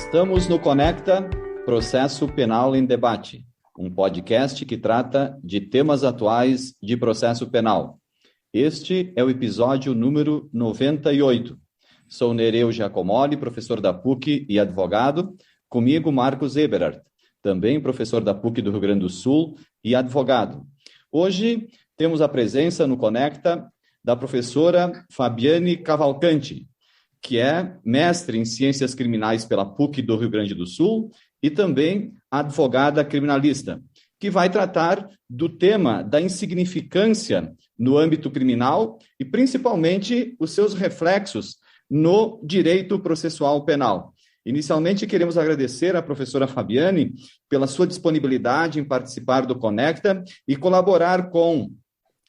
Estamos no Conecta Processo Penal em Debate, um podcast que trata de temas atuais de processo penal. Este é o episódio número 98. Sou Nereu Giacomoli, professor da PUC e advogado. Comigo, Marcos Eberhardt, também professor da PUC do Rio Grande do Sul e advogado. Hoje temos a presença no Conecta da professora Fabiane Cavalcanti, que é mestre em Ciências Criminais pela PUC do Rio Grande do Sul e também advogada criminalista, que vai tratar do tema da insignificância no âmbito criminal e principalmente os seus reflexos no direito processual penal. Inicialmente, queremos agradecer à professora Fabiane pela sua disponibilidade em participar do Conecta e colaborar com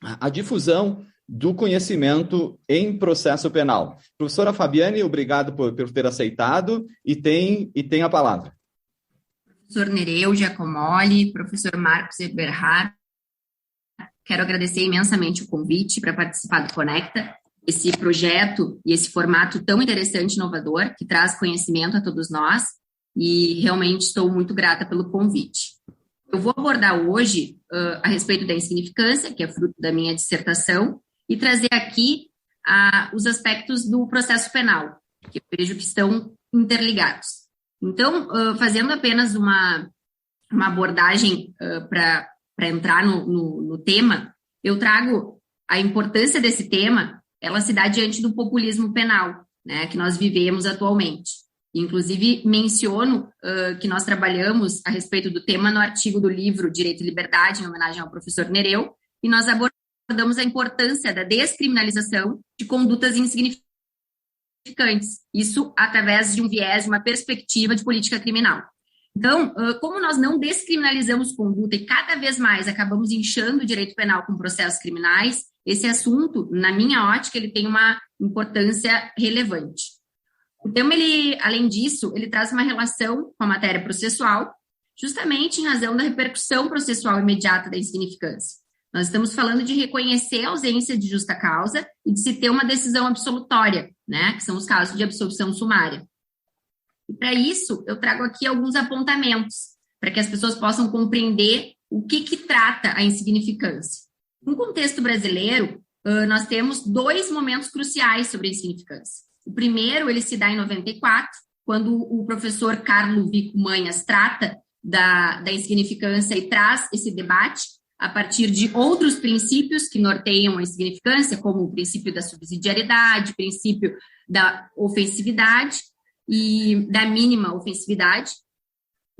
a difusão do conhecimento em processo penal. Professora Fabiane, obrigado por ter aceitado e tem a palavra. Professor Nereu Giacomoli, professor Marcos Eberhardt, quero agradecer imensamente o convite para participar do Conecta, esse projeto e esse formato tão interessante e inovador, que traz conhecimento a todos nós, e realmente estou muito grata pelo convite. Eu vou abordar hoje a respeito da insignificância, que é fruto da minha dissertação, e trazer aqui os aspectos do processo penal, que eu vejo que estão interligados. Então, fazendo apenas uma abordagem para entrar no tema, eu trago a importância desse tema, ela se dá diante do populismo penal, né, que nós vivemos atualmente. Inclusive, menciono que nós trabalhamos a respeito do tema no artigo do livro Direito e Liberdade, em homenagem ao professor Nereu, e nós abordamos a importância da descriminalização de condutas insignificantes. Isso através de um viés, de uma perspectiva de política criminal. Então, como nós não descriminalizamos conduta e cada vez mais acabamos inchando o direito penal com processos criminais, esse assunto, na minha ótica, ele tem uma importância relevante. O tema, além disso, ele traz uma relação com a matéria processual, justamente em razão da repercussão processual imediata da insignificância. Nós estamos falando de reconhecer a ausência de justa causa e de se ter uma decisão absolutória, né, que são os casos de absolvição sumária. E para isso, eu trago aqui alguns apontamentos, para que as pessoas possam compreender o que trata a insignificância. No contexto brasileiro, nós temos dois momentos cruciais sobre a insignificância. O primeiro, ele se dá em 94, quando o professor Carlo Vico Manhas trata da insignificância e traz esse debate a partir de outros princípios que norteiam a insignificância, como o princípio da subsidiariedade, o princípio da ofensividade e da mínima ofensividade.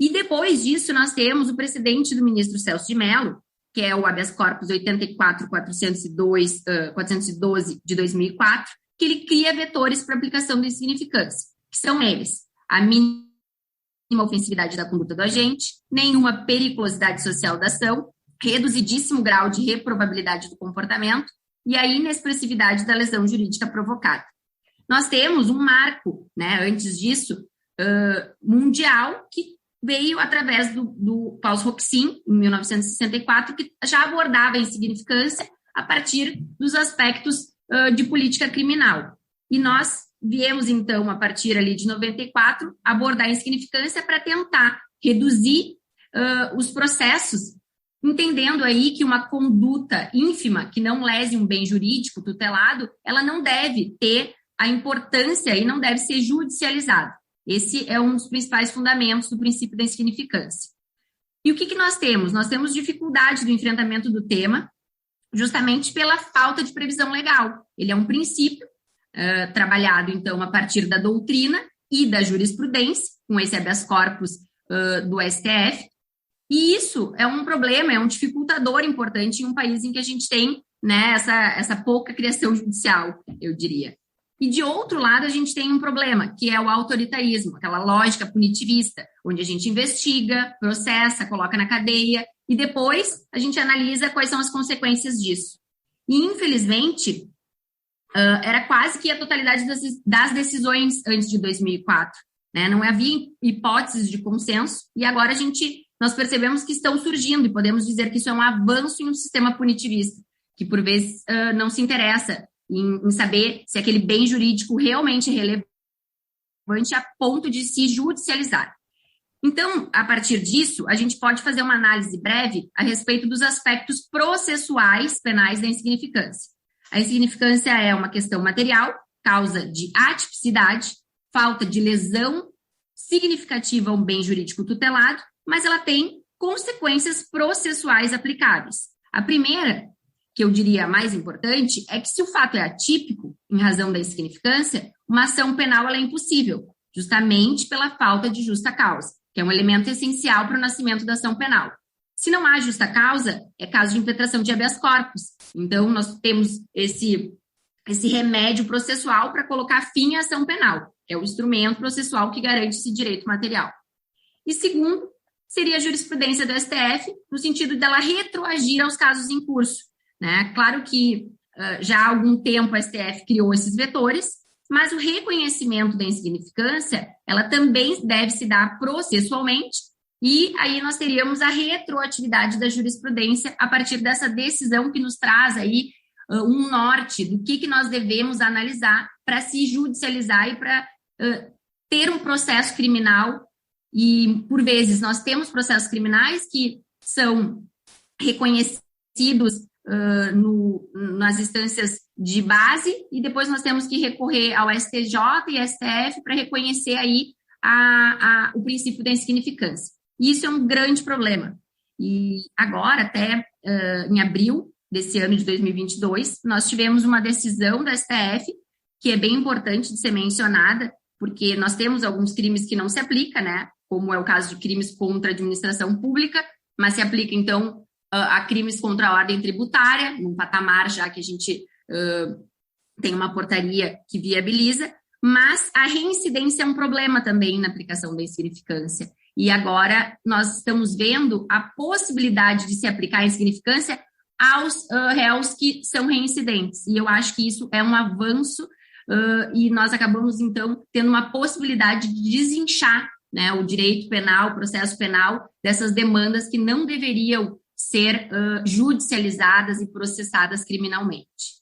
E depois disso, nós temos o precedente do ministro Celso de Mello, que é o habeas corpus 84.412 de 2004, que ele cria vetores para aplicação da insignificância, que são eles: a mínima ofensividade da conduta do agente, nenhuma periculosidade social da ação, reduzidíssimo grau de reprovabilidade do comportamento e a inexpressividade da lesão jurídica provocada. Nós temos um marco, né, antes disso, mundial, que veio através do Paus Roxin, em 1964, que já abordava a insignificância a partir dos aspectos de política criminal. E nós viemos, então, a partir ali de 94, abordar a insignificância para tentar reduzir os processos, entendendo aí que uma conduta ínfima, que não lese um bem jurídico tutelado, ela não deve ter a importância e não deve ser judicializada. Esse é um dos principais fundamentos do princípio da insignificância. E o que nós temos? Nós temos dificuldade do enfrentamento do tema, justamente pela falta de previsão legal. Ele é um princípio trabalhado, então, a partir da doutrina e da jurisprudência, com esse habeas corpus do STF, e isso é um problema, é um dificultador importante em um país em que a gente tem, né, essa pouca criação judicial, eu diria. E de outro lado, a gente tem um problema, que é o autoritarismo, aquela lógica punitivista, onde a gente investiga, processa, coloca na cadeia, e depois a gente analisa quais são as consequências disso. E, infelizmente, era quase que a totalidade das decisões antes de 2004. Né? Não havia hipóteses de consenso, e agora nós percebemos que estão surgindo, e podemos dizer que isso é um avanço em um sistema punitivista, que por vezes não se interessa em saber se aquele bem jurídico realmente é relevante a ponto de se judicializar. Então, a partir disso, a gente pode fazer uma análise breve a respeito dos aspectos processuais penais da insignificância. A insignificância é uma questão material, causa de atipicidade, falta de lesão significativa a um bem jurídico tutelado, mas ela tem consequências processuais aplicáveis. A primeira, que eu diria a mais importante, é que se o fato é atípico, em razão da insignificância, uma ação penal ela é impossível, justamente pela falta de justa causa, que é um elemento essencial para o nascimento da ação penal. Se não há justa causa, é caso de impetração de habeas corpus. Então, nós temos esse remédio processual para colocar fim à ação penal. É o instrumento processual que garante esse direito material. E segundo, seria a jurisprudência do STF, no sentido dela retroagir aos casos em curso, né? Claro que já há algum tempo a STF criou esses vetores, mas o reconhecimento da insignificância, ela também deve se dar processualmente, e aí nós teríamos a retroatividade da jurisprudência a partir dessa decisão que nos traz aí um norte do que nós devemos analisar para se judicializar e para ter um processo criminal. E, por vezes, nós temos processos criminais que são reconhecidos nas instâncias de base, e depois nós temos que recorrer ao STJ e STF para reconhecer aí o princípio da insignificância. E isso é um grande problema. E agora, até em abril desse ano de 2022, nós tivemos uma decisão da STF, que é bem importante de ser mencionada, porque nós temos alguns crimes que não se aplicam, né? Como é o caso de crimes contra a administração pública, mas se aplica, então, a crimes contra a ordem tributária, num patamar já que a gente tem uma portaria que viabiliza, mas a reincidência é um problema também na aplicação da insignificância. E agora nós estamos vendo a possibilidade de se aplicar a insignificância aos réus que são reincidentes. E eu acho que isso é um avanço e nós acabamos, então, tendo uma possibilidade de desinchar, né, o direito penal, o processo penal, dessas demandas que não deveriam ser judicializadas e processadas criminalmente.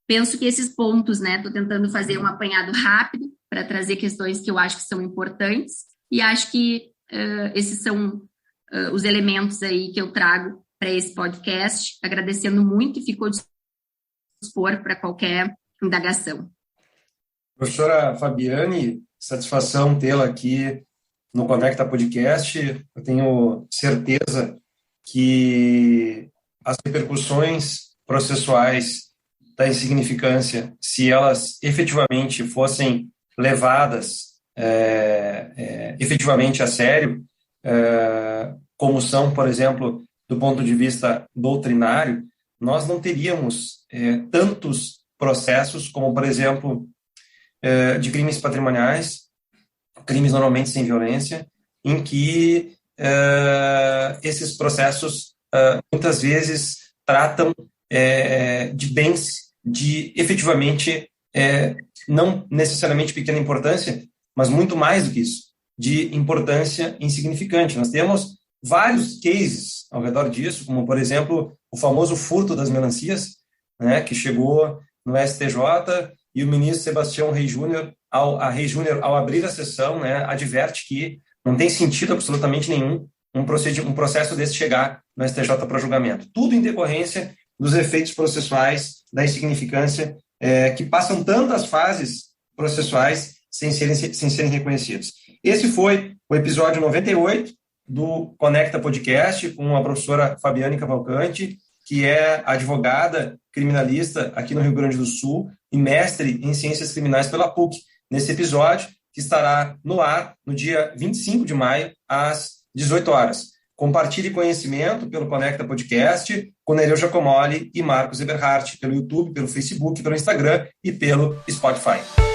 Penso que esses pontos, né, estou tentando fazer um apanhado rápido para trazer questões que eu acho que são importantes, e acho que esses são os elementos aí que eu trago para esse podcast, agradecendo muito e fico a dispor para qualquer indagação. Professora Fabiane, satisfação tê-la aqui no Conecta Podcast. Eu tenho certeza que as repercussões processuais da insignificância, se elas efetivamente fossem levadas efetivamente a sério, como são, por exemplo, do ponto de vista doutrinário, nós não teríamos tantos processos como, por exemplo, de crimes patrimoniais, crimes normalmente sem violência, em que esses processos muitas vezes tratam de bens de efetivamente não necessariamente pequena importância, mas muito mais do que isso, de importância insignificante. Nós temos vários cases ao redor disso, como, por exemplo, o famoso furto das melancias, né, que chegou no STJ, e o ministro Sebastião Rey Júnior, ao abrir a sessão, né, adverte que não tem sentido absolutamente nenhum um processo desse chegar no STJ para julgamento. Tudo em decorrência dos efeitos processuais da insignificância, que passam tantas fases processuais sem serem reconhecidos. Esse foi o episódio 98 do Conecta Podcast, com a professora Fabiane Cavalcanti, que é advogada criminalista aqui no Rio Grande do Sul e mestre em Ciências Criminais pela PUC. Nesse episódio, que estará no ar no dia 25 de maio, às 18 horas. Compartilhe conhecimento pelo Conecta Podcast com Nereu Giacomoli e Marcos Eberhardt, pelo YouTube, pelo Facebook, pelo Instagram e pelo Spotify.